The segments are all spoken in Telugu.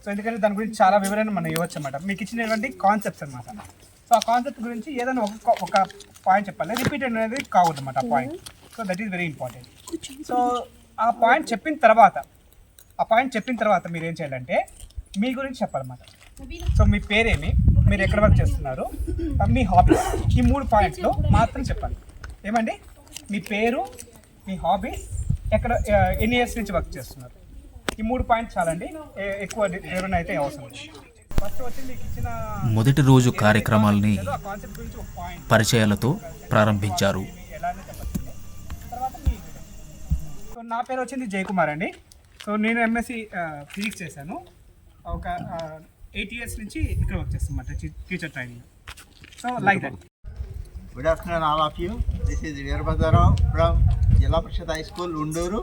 సో ఎందుకంటే దాని గురించి చాలా వివరణ మనం ఇవ్వచ్చు అనమాట. మీకు ఇచ్చినటువంటి కాన్సెప్ట్స్ అనమాట. సో ఆ కాన్సెప్ట్ గురించి ఏదైనా ఒక పాయింట్ చెప్పాలి, రిపీటెడ్ అనేది కావద్దు అనమాట ఆ point. So that is very important. So ఆ పాయింట్ చెప్పిన తర్వాత మీరు ఏం చేయాలంటే మీ గురించి చెప్పాలన్నమాట. సో మీ పేరేమి, మీరు ఎక్కడ వర్క్ చేస్తున్నారు, మీ హాబీస్, ఈ 3 పాయింట్లు మాత్రం చెప్పాలి. ఏమండి, మీ పేరు, మీ హాబీస్, ఎక్కడ ఎన్ని ఇయర్స్ నుంచి వర్క్ చేస్తున్నారు, ఈ 3 పాయింట్స్ చాలండి. ఎక్కువ వివరణ అయితే అవసరం. ఫస్ట్ వచ్చి మీకు ఇచ్చిన మొదటి రోజు కార్యక్రమాలని పరిచయాలతో ప్రారంభించారు. తర్వాత సో నా పేరు వచ్చింది జయకుమార్ అండి. సో నేను ఎంఎస్సి ఫిజిక్స్ చేశాను. ఒక 8 years నుంచి ఇక్కడ వర్క్ చేస్తాను teacher training. So like that. Good afternoon all of you. This is Veerbhadrarao from Jilla Parishad High School, Unduru,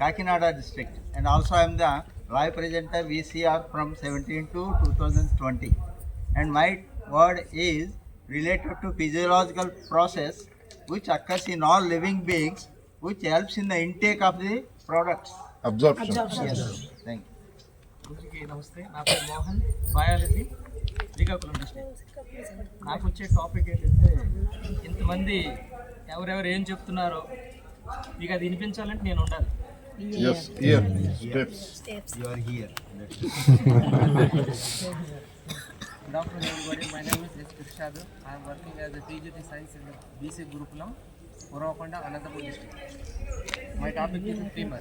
Kakinada district, and also I am the live presenter VCR from 17 to 2020. And my word is related to physiological process which occurs in all living beings, which helps in the intake of the products. Absorption. Yes. Thank you. అందరికీ నమస్తే. నా పేరు మోహన్, బయాలజీ, శ్రీకాకుళం డిస్ట్రిక్ట్. నాకు వచ్చే టాపిక్ ఏంటంటే, ఇంతమంది ఎవరెవరు ఏం చెప్తున్నారో మీకు అది వినిపించాలంటే నేను ఉండాలి. Yes, here. Steps. You are here. Good afternoon everybody. My name is S. Krishad. I am working as a TGT Science in the BC Gurukulam, Urakonda, Anantapur district. My topic is femur.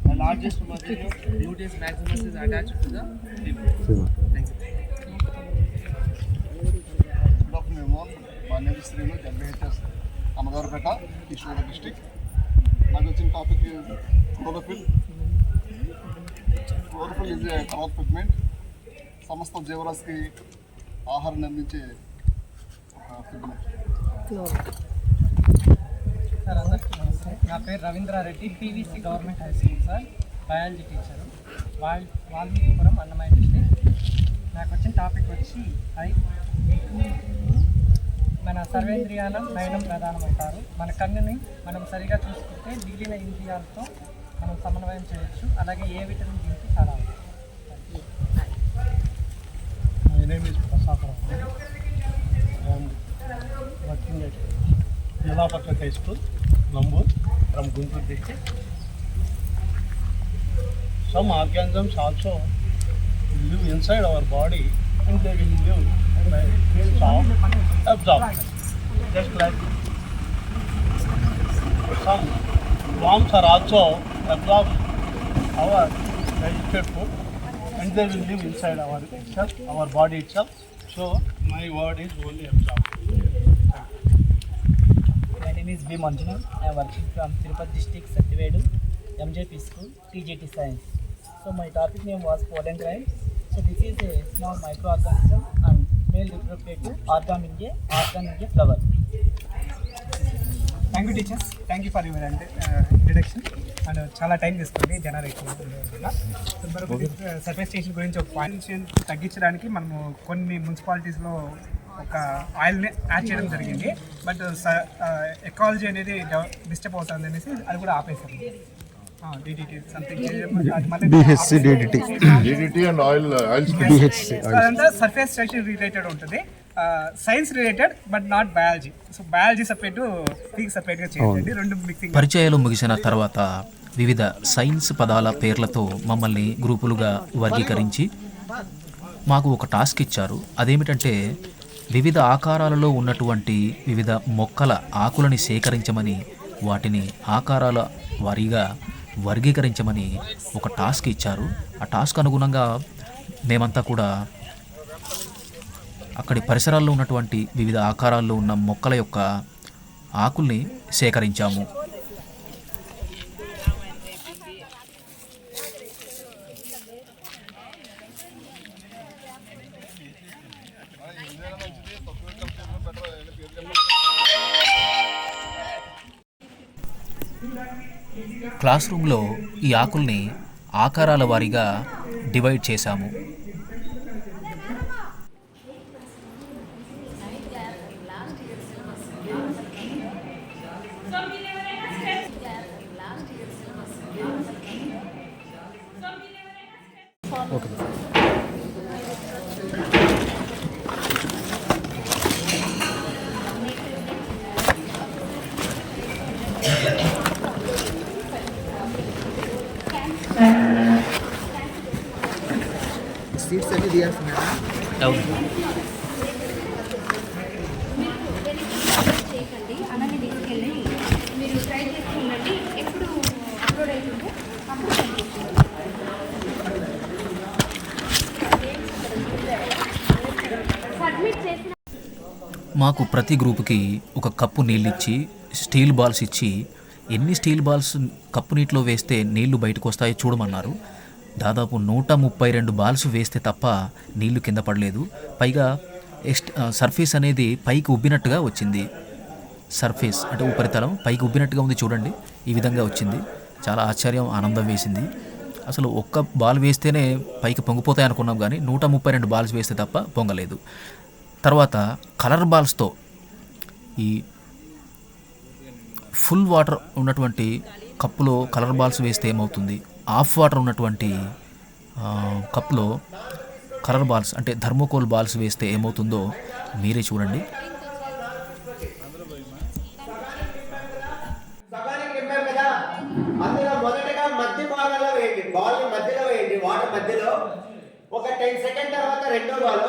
The largest muscle of gluteus maximus is attached to the femur. Thank you. Good afternoon, everyone. My name is Srinu, JBHS, Amagarpeta, Ishwara district. నాకు వచ్చిన topic chlorophyll. Chlorophyll is a cloth pigment. సమస్త జీవరాశికి ఆహారం అందించే ఒక పిగ్మెంట్. సార్ అందరికీ నమస్తే. నా పేరు Ravindra Reddy, PVC government high school sir, biology teacher, Valmikipuram, Annamayya district. నాకు వచ్చిన టాపిక్ వచ్చి మన సర్వేంద్రియాల నయనం ప్రధానం అంటారు. మన కన్నుని మనం సరిగా చూసుకుంటే మిగిలిన ఇంద్రియాలతో మనం సమన్వయం చేయొచ్చు. అలాగే ఏ విటమిన్ దీనికి చాలా My name is Prasad Rao. I am working at Jilla Parishad High School, Nambur, from Guntur district. Some organisms also live inside our body and they will live by means of absorption. Just like some worms are also absorb our digested food and they will live inside our body itself. So my word is only absorb. My name is B. Manjuna. I am working from Tirupati district, Satyavedu, MJP school, TGT Science. So my topic name was pollen grain. So this is a small microorganism and male reproductive organ in a flower. Thank you teachers, thank you for your introduction. And చాలా టైం తీసుకోండి జనాలు ఎక్కువ సర్ఫేస్ స్టేషన్ గురించి ఒక పొల్యూషన్ తగ్గించడానికి మనము కొన్ని మున్సిపాలిటీస్లో ఒక ఆయిల్ని యాడ్ చేయడం జరిగింది. బట్ ఎకాలజీ అనేది డిస్టర్బ్ అవుతుంది అనేసి అది కూడా ఆపేసాము. DDT something DDT and oil అదంతా సర్ఫేస్ స్టేషన్ రిలేటెడ్ ఉంటుంది, science related but not biology. So biology separate, physics సపరేట్గా చేయండి, రెండు మిక్సింగ్. పరిచయాలు ముగిసిన తర్వాత వివిధ సైన్స్ పదాల పేర్లతో మమ్మల్ని గ్రూపులుగా వర్గీకరించి మాకు ఒక టాస్క్ ఇచ్చారు. అదేమిటంటే వివిధ ఆకారాలలో ఉన్నటువంటి వివిధ మొక్కల ఆకులని సేకరించమని, వాటిని ఆకారాల వారీగా వర్గీకరించమని ఒక టాస్క్ ఇచ్చారు. ఆ టాస్క్ అనుగుణంగా మేమంతా కూడా అక్కడి పరిసరాల్లో ఉన్నటువంటి వివిధ ఆకారాల్లో ఉన్న మొక్కల యొక్క ఆకుల్ని సేకరించాము. క్లాస్ రూమ్లో ఈ ఆకుల్ని ఆకారాల వారీగా డివైడ్ చేశాము. For okay. సీట్స్ అన్ని తీయాల్సిందా? అవును. చేయకండి అలానే తీసుకెళ్ళి మీరు ట్రై చేస్తూ ఉండండి. ఎప్పుడు అప్లోడ్ అవుతుందో అప్పుడు సబ్మిట్ చేసిన మాకు ప్రతి గ్రూపుకి ఒక కప్పు నీళ్ళు ఇచ్చి స్టీల్ బాల్స్ ఇచ్చి ఎన్ని స్టీల్ బాల్స్ కప్పు నీటిలో వేస్తే నీళ్లు బయటకు వస్తాయో చూడమన్నారు. దాదాపు 132 బాల్స్ వేస్తే తప్ప నీళ్లు కింద పడలేదు. పైగా సర్ఫేస్ అనేది పైకి ఉబ్బినట్టుగా వచ్చింది. సర్ఫేస్ అంటే ఉపరితలం పైకి ఉబ్బినట్టుగా ఉంది చూడండి, ఈ విధంగా వచ్చింది. చాలా ఆశ్చర్యం, ఆనందం వేసింది. అసలు ఒక్క బాల్ వేస్తేనే పైకి పొంగిపోతాయి అనుకున్నాం, కానీ 132 బాల్స్ వేస్తే తప్ప పొంగలేదు. తర్వాత కలర్ బాల్స్తో ఈ ఫుల్ వాటర్ ఉన్నటువంటి కప్పులో కలర్ బాల్స్ వేస్తే ఏమవుతుంది, ఆఫ్ వాటర్ ఉన్నటువంటి కప్పులో కలర్ బాల్స్ అంటే థర్మోకోల్ బాల్స్ వేస్తే ఏమవుతుందో మీరే చూడండి. సగానికి నింపాం కదా, అందులో మొదటగా మధ్య భాగంలో వేయండి, బాల్ మధ్యలో వేయండి, వాటర్ మధ్యలో. ఒక 10 సెకండ్ తర్వాత రెండో బాల్,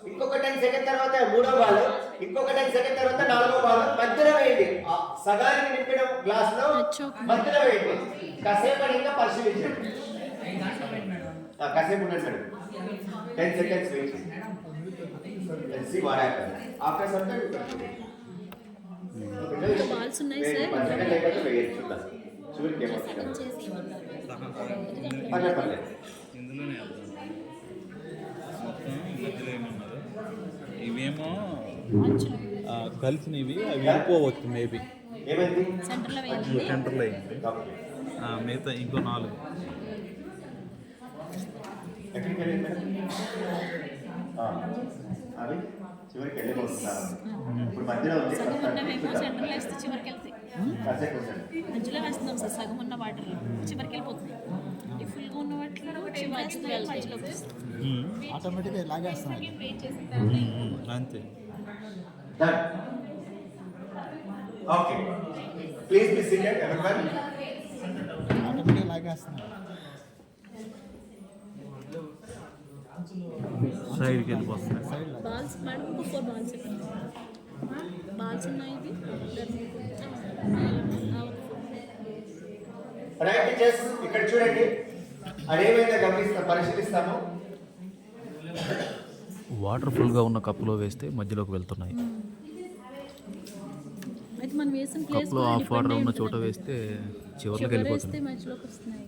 ఇంకొక 10 సెకండ్ తర్వాత మూడో బాల్, ఇంకొక 10 సెకండ్ తర్వాత నాలుగో బాల్ మధ్యలో వేయండి. సగానికి నింపిన గ్లాస్ లో మధ్యలో వేయండి. కాసేపు ఇంకా పరిశీలించండి. కాసేపు ఉండండి madam, 10 seconds wait. Let's see what happens. After some time you can balls ఉన్నాయి సార్. ఇందులోనే మధ్యలో ఏమన్నారు, ఇవేమో కలిసినవి అవి వెళ్ళిపోవచ్చు మేబీ. సెంటర్లో అయింది, మిగతా ఇంకో 4 అవి చివరికి వెళ్ళిపోతున్నారు. ఇప్పుడు మధ్యలో సెంటర్లో వేస్తే చివరికి వెళ్తాయి. మధ్యలో వేస్తున్నాం సార్, సగం ఉన్న వాటర్లో చివరికి వెళ్ళిపోతుంది. ఫుల్గా ఉన్న వాటిలో మధ్యలోకి వస్తుంది. ఆటోమేటిక్గా లాగేస్తున్నాయి. అంతే. Okay, please be seated everyone. ఆటోమేటిక్గా లాగేస్తున్నాయి. సైడ్కి వెళ్ళిపోతుంది. బాల్స్ మేడం, 4 బాల్స్ బాల్స్ ఉన్నాయి. ఇది రైట్ టీచర్స్, ఇక్కడ చూడండి, అదేమైందో పరిశీలిస్తాము. వాటర్ ఫుల్గా ఉన్న కప్పులో వేస్తే మధ్యలోకి వెళ్తున్నాయి, అయితే మనం వేసిన కప్పులో ఆఫ్ వాటర్ ఉన్న చోట వేస్తే చివర్లోకి వెళ్ళిపోతుంది, మధ్యలోకి వస్తున్నాయి.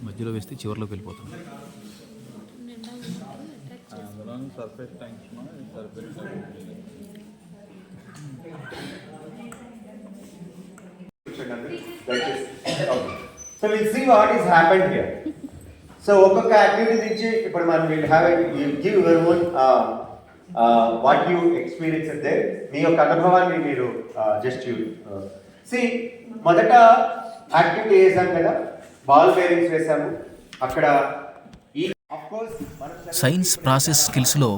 మధ్యలో వేస్తే చివర్లోకి వెళ్ళిపోతుంది. Surface tanks surface So we'll see what is happened here. So ఒక్కొక్క యాక్టివిటీ నుంచి ఇప్పుడు మనం will have give your own what you experience there. మీ యొక్క అనుభవాన్ని మీరు జస్ట్ సి. మొదట యాక్టివిటీ వేసాం కదా, బాల్ బేరింగ్స్ వేసాము. అక్కడ సైన్స్ ప్రాసెస్ స్కిల్స్లో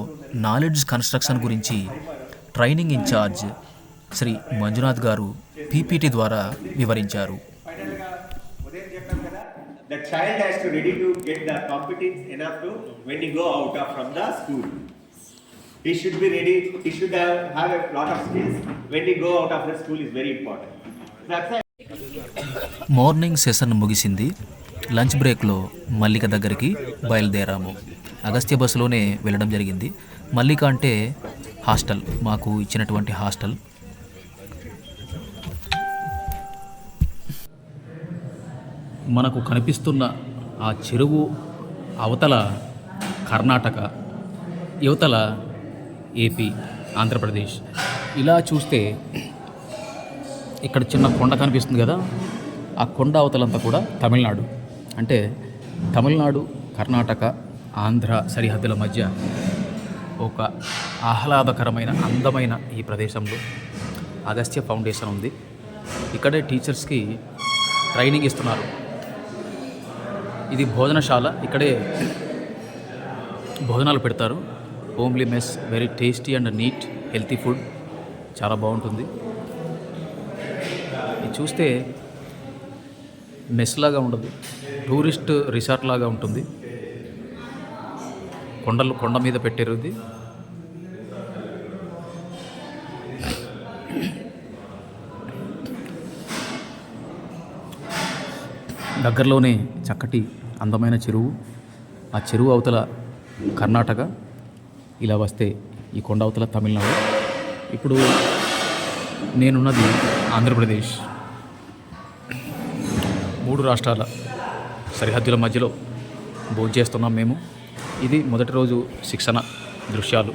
నాలెడ్జ్ కన్స్ట్రక్షన్ గురించి ట్రైనింగ్ ఇన్ఛార్జ్ శ్రీ మంజునాథ్ గారు పీపీటీ ద్వారా వివరించారు. The child has to ready to get the competence enough to when he go out from the school. He should be ready. He should have a lot of skills when he go out of the school is very important. That's it. Morning session ముగిసింది. లంచ్ బ్రేక్లో మల్లిక దగ్గరికి బయలుదేరాము. అగస్త్య బస్సులోనే వెళ్ళడం జరిగింది. మల్లిక అంటే హాస్టల్, మాకు ఇచ్చినటువంటి హాస్టల్. మనకు కనిపిస్తున్న ఆ చెరువు అవతల కర్ణాటక, యువతల ఏపీ, ఆంధ్రప్రదేశ్. ఇలా చూస్తే ఇక్కడ చిన్న కొండ కనిపిస్తుంది కదా, ఆ కొండ అవతలంతా కూడా తమిళనాడు. అంటే తమిళనాడు, కర్ణాటక, ఆంధ్ర సరిహద్దుల మధ్య ఒక ఆహ్లాదకరమైన అందమైన ఈ ప్రదేశంలో అగస్త్య ఫౌండేషన్ ఉంది. ఇక్కడే టీచర్స్కి ట్రైనింగ్ ఇస్తున్నారు. ఇది భోజనశాల. ఇక్కడే భోజనాలు పెడతారు. Homely mess, very tasty and neat healthy food, చాలా బాగుంటుంది. ఇది చూస్తే మెస్ లాగా ఉండదు, టూరిస్ట్ రిసార్ట్ లాగా ఉంటుంది. కొండ మీద పెట్టారు ఇది. దగ్గరలోనే చక్కటి అందమైన చెరువు. ఆ చెరువు అవతల కర్ణాటక, ఇలా వస్తే ఈ కొండ అవతల తమిళనాడు. ఇప్పుడు నేనున్నది ఆంధ్రప్రదేశ్. 3 రాష్ట్రాల సరిహద్దుల మధ్యలో భోంచేస్తున్నాం మేము. ఇది మొదటి రోజు శిక్షణ దృశ్యాలు.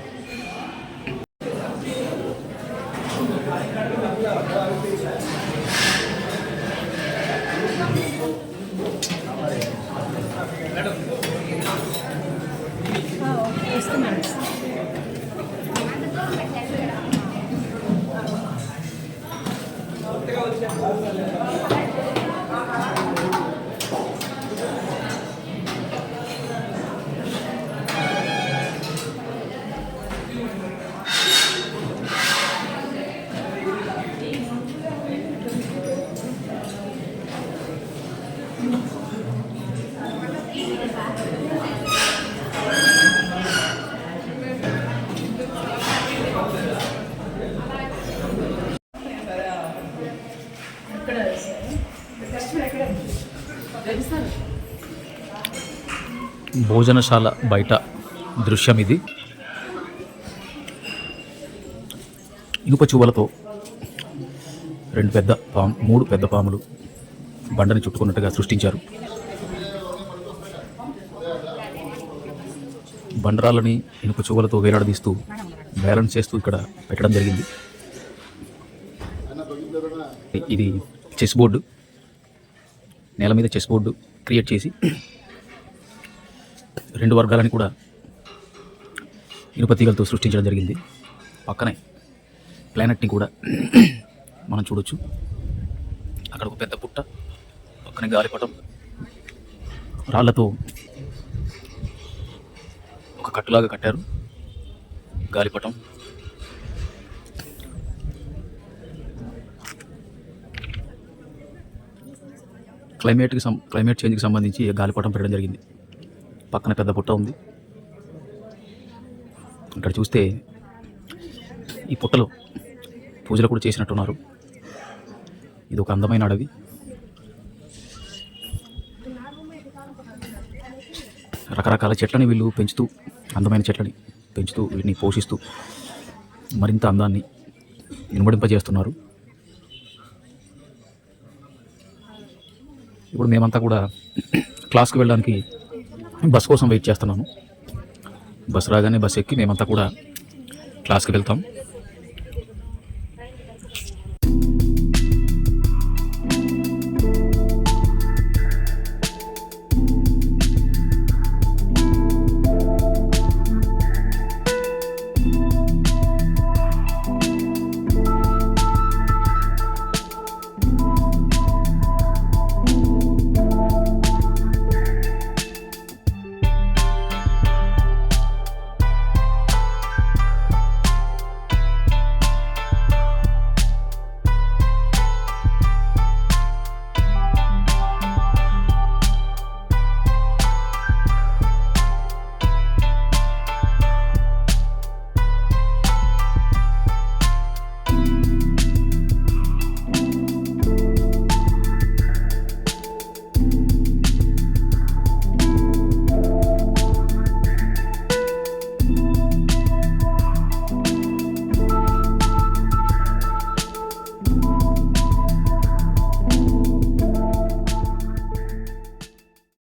భోజనశాల బయట దృశ్యం ఇది. ఇనుప చువ్వలతో 3 పెద్ద పాములు బండని చుట్టుకున్నట్టుగా సృష్టించారు. బండరాలని ఇనుప చువ్వలతో వేలాడదీస్తూ బ్యాలెన్స్ చేస్తూ ఇక్కడ పెట్టడం జరిగింది. ఇది చెస్ బోర్డు. నేల మీద చెస్ బోర్డు క్రియేట్ చేసి 2 వర్గాలని కూడా ఇనుప తీగలతో సృష్టించడం జరిగింది. పక్కనే ప్లానెట్ని కూడా మనం చూడొచ్చు. అక్కడ ఒక పెద్ద పుట్ట, పక్కనే గాలిపటం, రాళ్లతో ఒక కట్టులాగా కట్టారు. గాలిపటం, క్లైమేట్ చేంజ్కి సంబంధించి గాలిపటం పెట్టడం జరిగింది. పక్కన పెద్ద పుట్ట ఉంది. ఇక్కడ చూస్తే ఈ పుట్టలో పూజలు కూడా చేసినట్టున్నారు. ఇది ఒక అందమైన అడవి. రకరకాల చెట్లని వీళ్ళు పెంచుతూ, అందమైన చెట్లని పెంచుతూ, వీటిని పోషిస్తూ మరింత అందాన్ని ఇనుమడింపజేస్తున్నారు. ఇప్పుడు మేమంతా కూడా క్లాస్కి వెళ్ళడానికి బస్ కోసం వెయిట్ చేస్తున్నాము. బస్ రాగానే బస్ ఎక్కి మేమంతా కూడా క్లాస్కి వెళ్తాం.